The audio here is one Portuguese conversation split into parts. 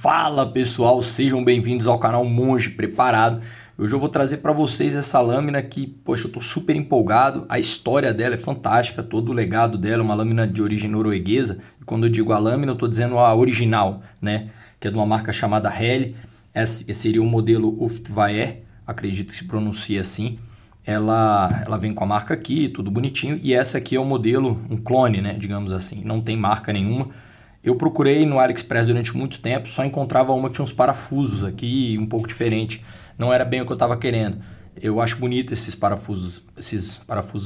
Fala pessoal, sejam bem-vindos ao canal Monge Preparado. Hoje eu vou trazer para vocês essa lâmina que, poxa, eu estou super empolgado. A história dela é fantástica, todo o legado dela é uma lâmina de origem norueguesa. E quando eu digo a lâmina, eu estou dizendo a original, né? Que é de uma marca chamada Helle. Esse seria o modelo Uftvaer, acredito que se pronuncia assim. Ela vem com a marca aqui, tudo bonitinho. E essa aqui é o modelo, um clone, né? Digamos assim, não tem marca nenhuma. Eu procurei no AliExpress durante muito tempo, só encontrava uma que tinha uns parafusos aqui, um pouco diferente. Não era bem o que eu estava querendo. Eu acho bonito esses parafusos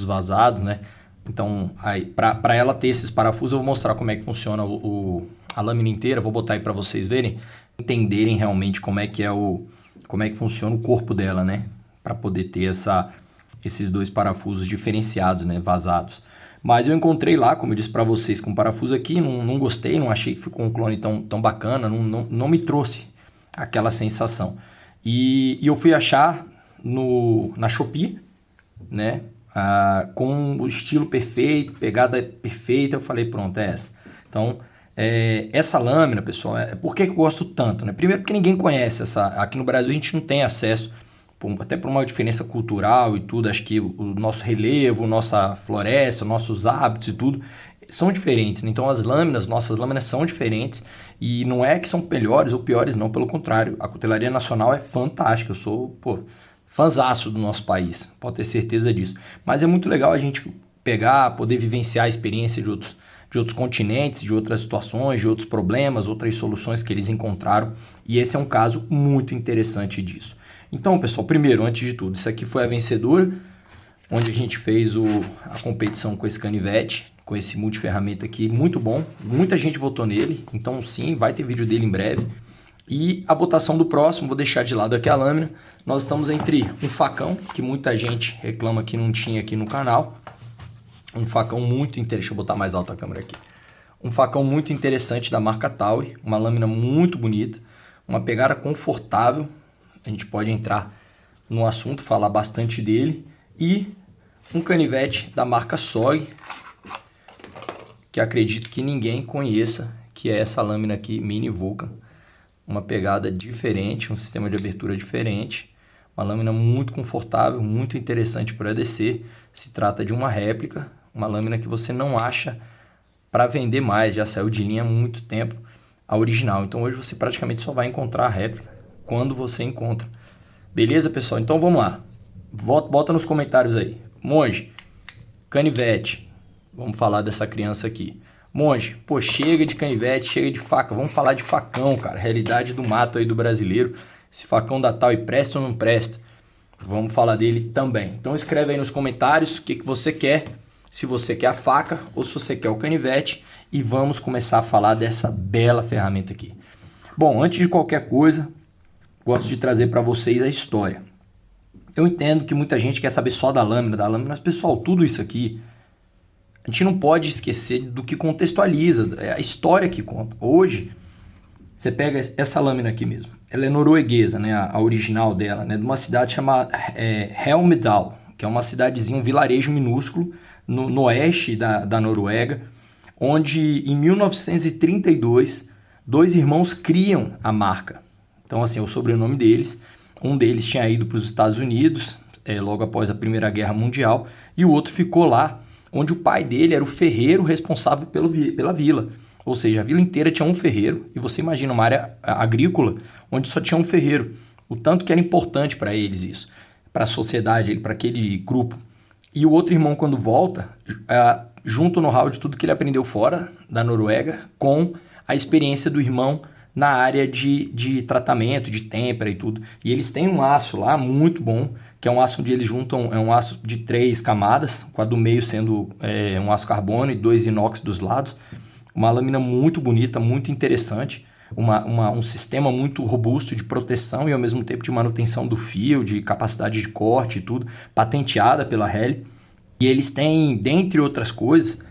vazados, né? Então, para ela ter esses parafusos, eu vou mostrar como é que funciona a lâmina inteira. Vou botar aí para vocês verem, entenderem realmente como é que funciona o corpo dela, né? Para poder ter esses dois parafusos diferenciados, né? Vazados. Mas eu encontrei lá, como eu disse para vocês, com parafuso aqui, não gostei, não achei que ficou um clone tão bacana, não me trouxe aquela sensação. E eu fui achar na Shopee, né, com o estilo perfeito, pegada perfeita, eu falei, pronto, é essa. Então, essa lâmina, pessoal, por que eu gosto tanto? Né? Primeiro porque ninguém conhece aqui no Brasil a gente não tem acesso, até por uma diferença cultural e tudo, acho que o nosso relevo, nossa floresta, nossos hábitos e tudo são diferentes. Então nossas lâminas são diferentes e não é que são melhores ou piores, não, pelo contrário. A cutelaria nacional é fantástica, eu sou, fãzaço do nosso país, pode ter certeza disso. Mas é muito legal a gente pegar, poder vivenciar a experiência de outros continentes, de outras situações, de outros problemas, outras soluções que eles encontraram. E esse é um caso muito interessante disso. Então, pessoal, primeiro, antes de tudo, isso aqui foi a vencedora, onde a gente fez a competição com esse canivete, com esse multiferramenta aqui, muito bom, muita gente votou nele, então sim, vai ter vídeo dele em breve. E a votação do próximo, vou deixar de lado aqui a lâmina, nós estamos entre um facão, que muita gente reclama que não tinha aqui no canal, um facão muito interessante, deixa eu botar mais alto a câmera aqui, um facão muito interessante da marca Taue, uma lâmina muito bonita, uma pegada confortável. A gente pode entrar no assunto, falar bastante dele. E um canivete da marca SOG, que acredito que ninguém conheça, que é essa lâmina aqui, Mini Vulcan. Uma pegada diferente, um sistema de abertura diferente. Uma lâmina muito confortável, muito interessante para descer. Se trata de uma réplica, uma lâmina que você não acha para vender mais. Já saiu de linha há muito tempo a original. Então hoje você praticamente só vai encontrar a réplica quando você encontra. Beleza, pessoal? Então vamos lá. Bota nos comentários aí. Monge, canivete. Vamos falar dessa criança aqui. Monge, chega de canivete, chega de faca. Vamos falar de facão, cara. Realidade do mato aí do brasileiro. Esse facão da Taue presta ou não presta? Vamos falar dele também. Então escreve aí nos comentários o que você quer. Se você quer a faca ou se você quer o canivete. E vamos começar a falar dessa bela ferramenta aqui. Bom, antes de qualquer coisa, gosto de trazer para vocês a história. Eu entendo que muita gente quer saber só da lâmina, mas pessoal, tudo isso aqui, a gente não pode esquecer do que contextualiza, é a história que conta. Hoje, você pega essa lâmina aqui mesmo, ela é norueguesa, né, a original dela, né, de uma cidade chamada Helmedal, que é uma cidadezinha, um vilarejo minúsculo no oeste da Noruega, onde em 1932, dois irmãos criam a marca. Então, assim, é o sobrenome deles. Um deles tinha ido para os Estados Unidos, logo após a Primeira Guerra Mundial, e o outro ficou lá, onde o pai dele era o ferreiro responsável pela vila. Ou seja, a vila inteira tinha um ferreiro, e você imagina uma área agrícola, onde só tinha um ferreiro. O tanto que era importante para eles isso, para a sociedade, para aquele grupo. E o outro irmão, quando volta, junta o know-how de tudo que ele aprendeu fora da Noruega, com a experiência do irmão na área de tratamento, de têmpera e tudo. E eles têm um aço lá muito bom, que é um aço onde eles juntam, é um aço de 3 camadas, com a do meio sendo um aço carbono e 2 inox dos lados. Uma lâmina muito bonita, muito interessante, um sistema muito robusto de proteção e ao mesmo tempo de manutenção do fio, de capacidade de corte e tudo, patenteada pela Helle. E eles têm, dentre outras coisas,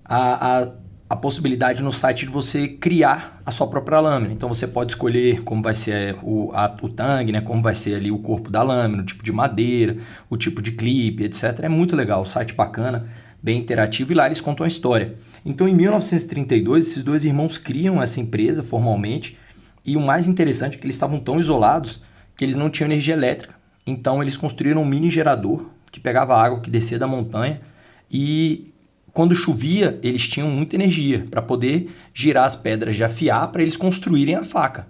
a possibilidade no site de você criar a sua própria lâmina. Então você pode escolher como vai ser o tang, né? Como vai ser ali o corpo da lâmina, o tipo de madeira, o tipo de clipe, etc. É muito legal, o site bacana, bem interativo, e lá eles contam a história. Então em 1932 esses dois irmãos criam essa empresa formalmente E o mais interessante é que eles estavam tão isolados que eles não tinham energia elétrica. Então eles construíram um mini gerador que pegava água que descia da montanha e quando chovia eles tinham muita energia para poder girar as pedras de afiar para eles construírem a faca,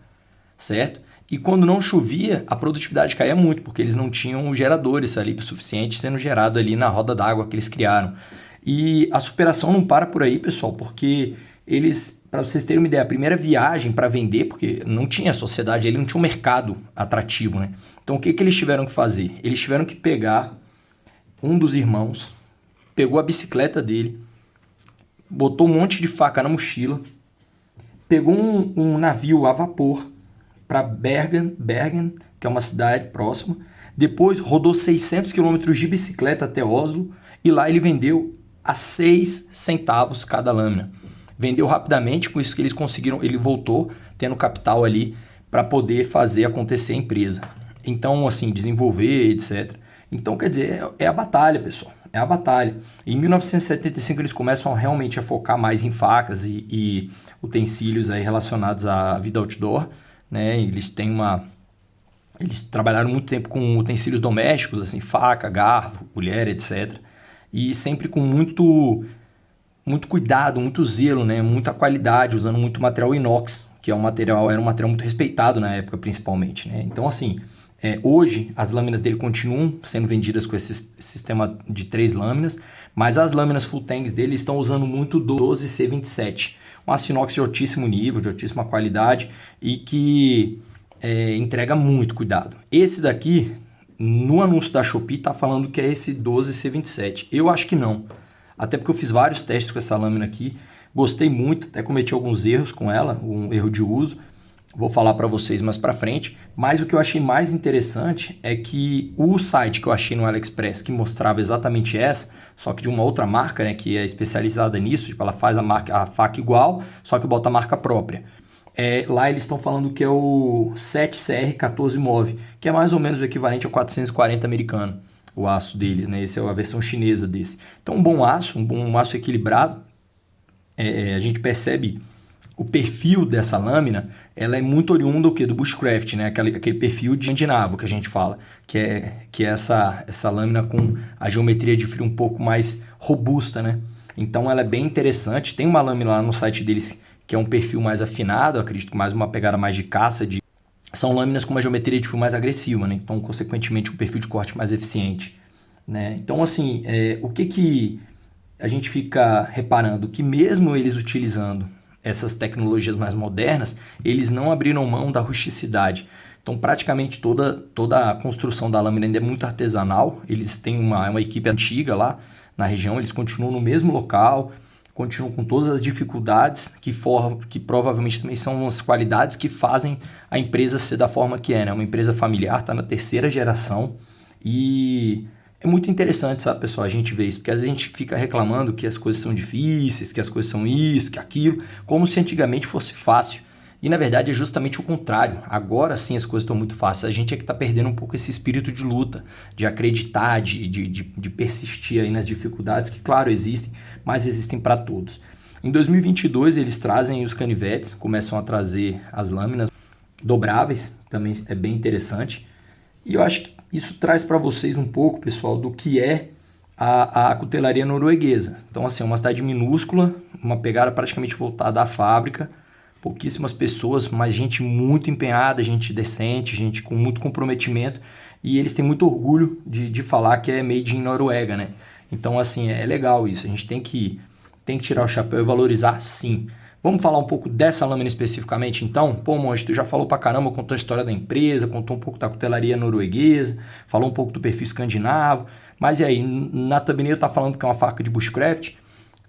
certo? E quando não chovia, a produtividade caía muito, porque eles não tinham geradores ali o suficiente sendo gerado ali na roda d'água que eles criaram. E a superação não para por aí, pessoal, porque eles, para vocês terem uma ideia, a primeira viagem para vender, porque não tinha sociedade, ele não tinha um mercado atrativo, né? Então o que eles tiveram que fazer? Eles tiveram que pegar um dos irmãos, pegou a bicicleta dele, botou um monte de faca na mochila, pegou um navio a vapor para Bergen, que é uma cidade próxima, depois rodou 600 quilômetros de bicicleta até Oslo e lá ele vendeu a 6 centavos cada lâmina. Vendeu rapidamente, com isso que eles conseguiram, ele voltou tendo capital ali para poder fazer acontecer a empresa. Então, assim, desenvolver, etc. Então, quer dizer, é a batalha, pessoal. É a batalha. Em 1975 eles começam realmente a focar mais em facas e utensílios aí relacionados à vida outdoor, né? Eles trabalharam muito tempo com utensílios domésticos, assim, faca, garfo, colher, etc. E sempre com muito cuidado, muito zelo, né? Muita qualidade, usando muito material inox, que era um material muito respeitado na época, principalmente, né? Então, assim, hoje as lâminas dele continuam sendo vendidas com esse sistema de 3 lâminas, mas as lâminas full tanks dele estão usando muito 12C27, um aço inox de altíssimo nível, de altíssima qualidade e que entrega muito cuidado. Esse daqui, no anúncio da Shopee, tá falando que é esse 12C27. Eu acho que não. Até porque eu fiz vários testes com essa lâmina aqui, gostei muito, até cometi alguns erros com ela, um erro de uso, vou falar para vocês mais para frente, mas o que eu achei mais interessante é que o site que eu achei no AliExpress que mostrava exatamente essa, só que de uma outra marca, né, que é especializada nisso, tipo, ela faz a faca igual, só que bota a marca própria. Lá eles estão falando que é o 7CR14 Move, que é mais ou menos o equivalente ao 440 americano. O aço deles, né? Essa é a versão chinesa desse. Então, um bom aço equilibrado. A gente percebe o perfil dessa lâmina, ela é muito oriunda do bushcraft, né? Aquele perfil de Escandinavo que a gente fala, que é essa lâmina com a geometria de frio um pouco mais robusta, né? Então, ela é bem interessante. Tem uma lâmina lá no site deles que é um perfil mais afinado, acredito que mais uma pegada mais de caça, são lâminas com uma geometria de fio mais agressiva, né? Então, consequentemente, um perfil de corte mais eficiente, né? Então, assim, o que a gente fica reparando? Que mesmo eles utilizando essas tecnologias mais modernas, eles não abriram mão da rusticidade. Então, praticamente toda a construção da lâmina ainda é muito artesanal. Eles têm uma equipe antiga lá na região, eles continuam no mesmo local, continuam com todas as dificuldades que provavelmente também são as qualidades que fazem a empresa ser da forma que é, né? Uma empresa familiar, está na 3ª geração e é muito interessante, sabe, pessoal, a gente ver isso, porque às vezes a gente fica reclamando que as coisas são difíceis, que as coisas são isso, que aquilo, como se antigamente fosse fácil. E na verdade é justamente o contrário. Agora sim as coisas estão muito fáceis. A gente é que está perdendo um pouco esse espírito de luta, de acreditar, de persistir aí nas dificuldades, que claro existem, mas existem para todos. Em 2022 eles trazem os canivetes, começam a trazer as lâminas dobráveis, também é bem interessante. E eu acho que isso traz para vocês um pouco, pessoal, do que é a cutelaria norueguesa. Então, assim, é uma cidade minúscula, uma pegada praticamente voltada à fábrica, pouquíssimas pessoas, mas gente muito empenhada, gente decente, gente com muito comprometimento, e eles têm muito orgulho de falar que é made in Noruega, né? Então, assim, é legal isso, a gente tem que tirar o chapéu e valorizar, sim. Vamos falar um pouco dessa lâmina especificamente, então? Pô, Monge, tu já falou pra caramba, contou a história da empresa, contou um pouco da cutelaria norueguesa, falou um pouco do perfil escandinavo, mas e aí, na thumbnail tá falando que é uma faca de bushcraft? O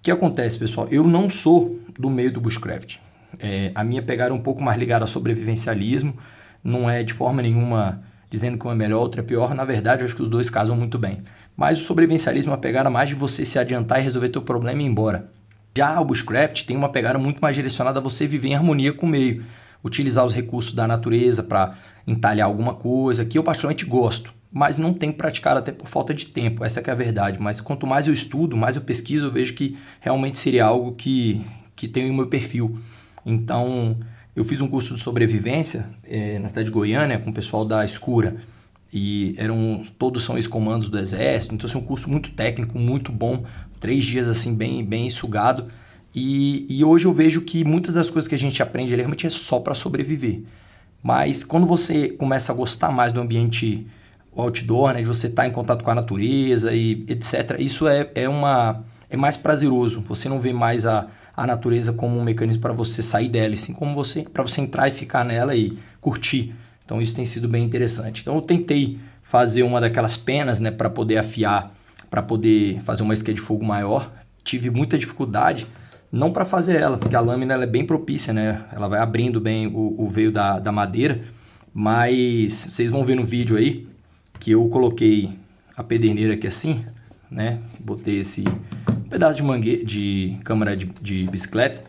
que acontece, pessoal? Eu não sou do meio do bushcraft. A minha pegada é um pouco mais ligada ao sobrevivencialismo, não é de forma nenhuma dizendo que uma é melhor, outra é pior, na verdade eu acho que os dois casam muito bem. Mas o sobrevivencialismo é uma pegada mais de você se adiantar e resolver teu problema e ir embora. Já o bushcraft tem uma pegada muito mais direcionada a você viver em harmonia com o meio, utilizar os recursos da natureza para entalhar alguma coisa, que eu particularmente gosto, mas não tenho praticado até por falta de tempo, essa que é a verdade. Mas quanto mais eu estudo, mais eu pesquiso, eu vejo que realmente seria algo que tem o meu perfil. Então, Eu fiz um curso de sobrevivência na cidade de Goiânia com o pessoal da Escura. E todos são ex-comandos do Exército, então é um curso muito técnico, muito bom, 3 dias assim bem sugado. E hoje eu vejo que muitas das coisas que a gente aprende ali realmente é só para sobreviver. Mas quando você começa a gostar mais do ambiente outdoor, né, de você estar em contato com a natureza e etc., isso é mais prazeroso. Você não vê mais a natureza como um mecanismo para você sair dela, e sim como para você entrar e ficar nela e curtir. Então isso tem sido bem interessante. Então eu tentei fazer uma daquelas penas, né, para poder afiar, para poder fazer uma isca de fogo maior. Tive muita dificuldade, não para fazer ela, porque a lâmina ela é bem propícia, né? Ela vai abrindo bem o veio da madeira, mas vocês vão ver no vídeo aí que eu coloquei a pederneira aqui assim, né? Botei esse pedaço de câmara de bicicleta,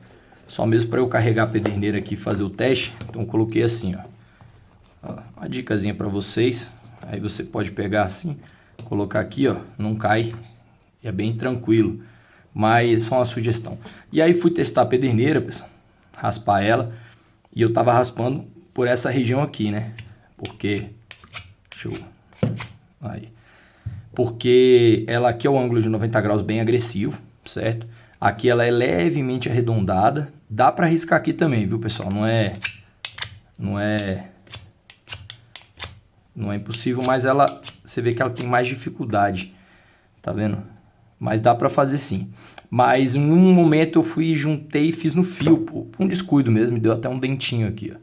só mesmo para eu carregar a pederneira aqui e fazer o teste. Então eu coloquei assim, ó. Uma dicasinha para vocês, aí você pode pegar assim, colocar aqui, ó, não cai, é bem tranquilo, mas só uma sugestão. E aí fui testar a pederneira, pessoal, raspar ela, e eu tava raspando por essa região aqui, né, porque ela aqui é o ângulo de 90 graus bem agressivo, certo? Aqui ela é levemente arredondada, dá para riscar aqui também, viu, pessoal, não é impossível, mas você vê que ela tem mais dificuldade, tá vendo? Mas dá pra fazer sim. Mas num momento eu juntei e fiz no fio, por um descuido mesmo, me deu até um dentinho aqui, ó.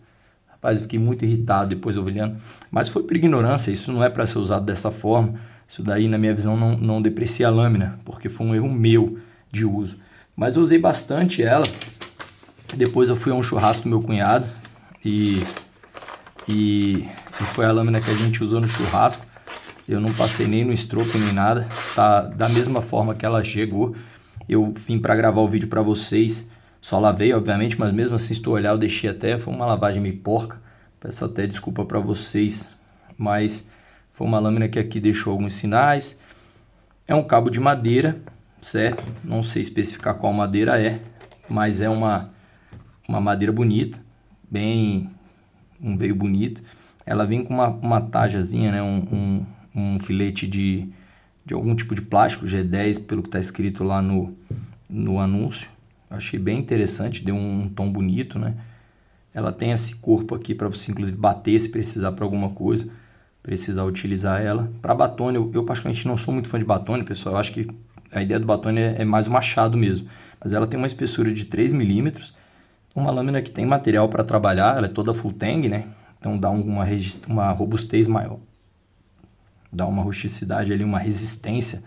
Rapaz, eu fiquei muito irritado depois olhando, mas foi por ignorância, isso não é para ser usado dessa forma. Isso daí, na minha visão, não deprecia a lâmina, porque foi um erro meu de uso. Mas eu usei bastante ela, depois eu fui a um churrasco do meu cunhado e foi a lâmina que a gente usou no churrasco. Eu não passei nem no estropo nem nada, tá da mesma forma que ela chegou. Eu vim para gravar o vídeo para vocês, só lavei obviamente, mas mesmo assim, se tu olhar, eu deixei até, foi uma lavagem meio porca. Peço até desculpa para vocês, mas foi uma lâmina que aqui deixou alguns sinais. É um cabo de madeira, certo? Não sei especificar qual madeira é, mas é uma madeira bonita, bem um veio bonito. Ela vem com uma tajazinha, né? Um filete de algum tipo de plástico, G10, pelo que está escrito lá no anúncio. Eu achei bem interessante, deu um tom bonito, né? Ela tem esse corpo aqui para você inclusive bater se precisar para alguma coisa, precisar utilizar ela. Para batone, eu particularmente não sou muito fã de batone, pessoal. Eu acho que a ideia do batone é mais o machado mesmo. Mas ela tem uma espessura de 3 milímetros, uma lâmina que tem material para trabalhar, ela é toda full tang, né? Então dá uma robustez maior, dá uma rusticidade ali, uma resistência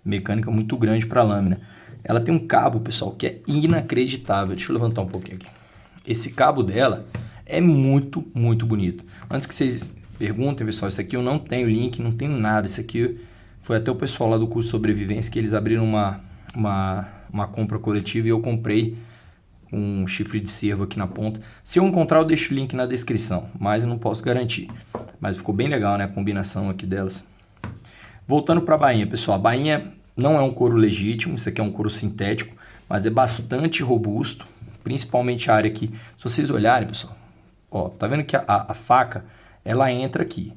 mecânica muito grande para a lâmina. Ela tem um cabo, pessoal, que é inacreditável. Deixa eu levantar um pouquinho aqui. Esse cabo dela é muito, muito bonito. Antes que vocês perguntem, pessoal, isso aqui eu não tenho link, não tenho nada. Isso aqui foi até o pessoal lá do curso de sobrevivência que eles abriram uma compra coletiva e eu comprei um chifre de cervo aqui na ponta. Se eu encontrar, eu deixo o link na descrição, mas eu não posso garantir. Mas ficou bem legal, né, a combinação aqui delas. Voltando para a bainha, pessoal, a bainha não é um couro legítimo, isso aqui é um couro sintético, mas é bastante robusto, principalmente a área aqui. Se vocês olharem, pessoal, ó, tá vendo que a faca, ela entra aqui.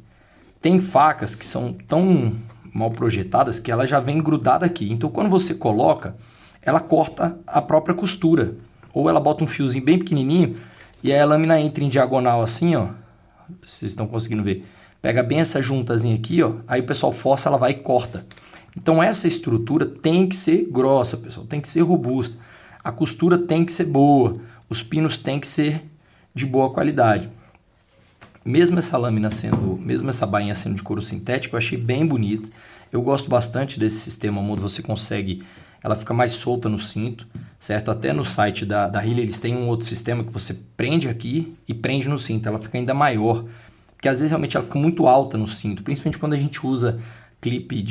Tem facas que são tão mal projetadas que ela já vem grudada aqui. Então, quando você coloca, ela corta a própria costura. Ou ela bota um fiozinho bem pequenininho e aí a lâmina entra em diagonal assim, ó. Vocês estão conseguindo ver. Pega bem essa juntazinha aqui, ó. Aí o pessoal força, ela vai e corta. Então essa estrutura tem que ser grossa, pessoal. Tem que ser robusta. A costura tem que ser boa. Os pinos tem que ser de boa qualidade. Mesmo essa bainha sendo de couro sintético, eu achei bem bonita. Eu gosto bastante desse sistema, onde você consegue... Ela fica mais solta no cinto, certo? Até no site da Hille eles têm um outro sistema que você prende aqui e prende no cinto. Ela fica ainda maior, porque às vezes realmente ela fica muito alta no cinto, principalmente quando a gente usa clipe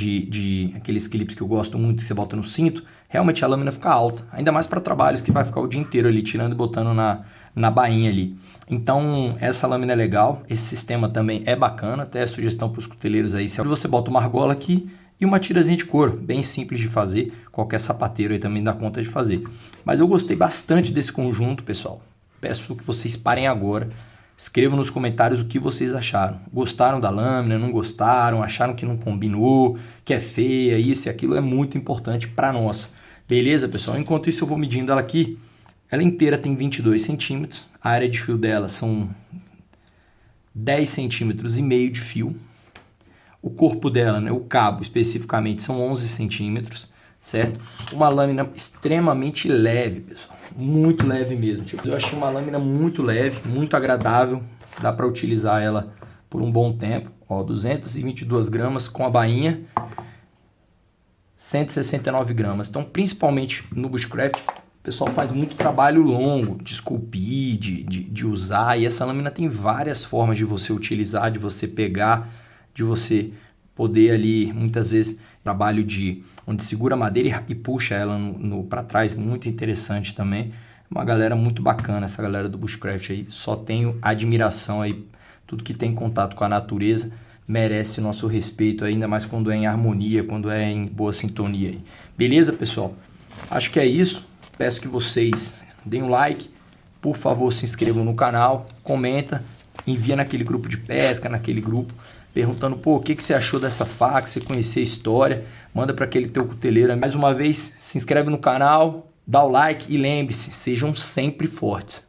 aqueles clipes que eu gosto muito, que você bota no cinto, realmente a lâmina fica alta. Ainda mais para trabalhos que vai ficar o dia inteiro ali tirando e botando na bainha ali. Então essa lâmina é legal, esse sistema também é bacana, até sugestão para os cuteleiros aí. Se você bota uma argola aqui, e uma tirazinha de couro, bem simples de fazer, qualquer sapateiro aí também dá conta de fazer. Mas eu gostei bastante desse conjunto, pessoal. peço que vocês parem agora. Escrevam nos comentários o que vocês acharam. Gostaram da lâmina, não gostaram, acharam que não combinou, que é feia, isso e aquilo. É muito importante para nós. Beleza, pessoal? Enquanto isso eu vou medindo ela aqui. Ela inteira tem 22 centímetros. A área de fio dela são 10 centímetros e meio de fio. O corpo dela, né, o cabo especificamente, são 11 centímetros, certo? Uma lâmina extremamente leve, pessoal. Muito leve mesmo. Tipo, eu achei uma lâmina muito leve, muito agradável. Dá para utilizar ela por um bom tempo. Ó, 222 gramas com a bainha. 169 gramas. Então, principalmente no bushcraft, o pessoal faz muito trabalho longo de esculpir, de usar. E essa lâmina tem várias formas de você utilizar, de você pegar, de você poder ali, muitas vezes, trabalho de onde segura a madeira e puxa ela para trás. Muito interessante também. Uma galera muito bacana, essa galera do bushcraft aí. Só tenho admiração aí. Tudo que tem contato com a natureza merece o nosso respeito, ainda mais quando é em harmonia, quando é em boa sintonia aí. Beleza, pessoal? Acho que é isso. Peço que vocês deem um like, por favor se inscrevam no canal, comenta, envia naquele grupo de pesca, naquele grupo, perguntando, pô, o que você achou dessa faca, você conhecia a história, manda para aquele teu cuteleiro. Mais uma vez, se inscreve no canal, dá o like e lembre-se, sejam sempre fortes.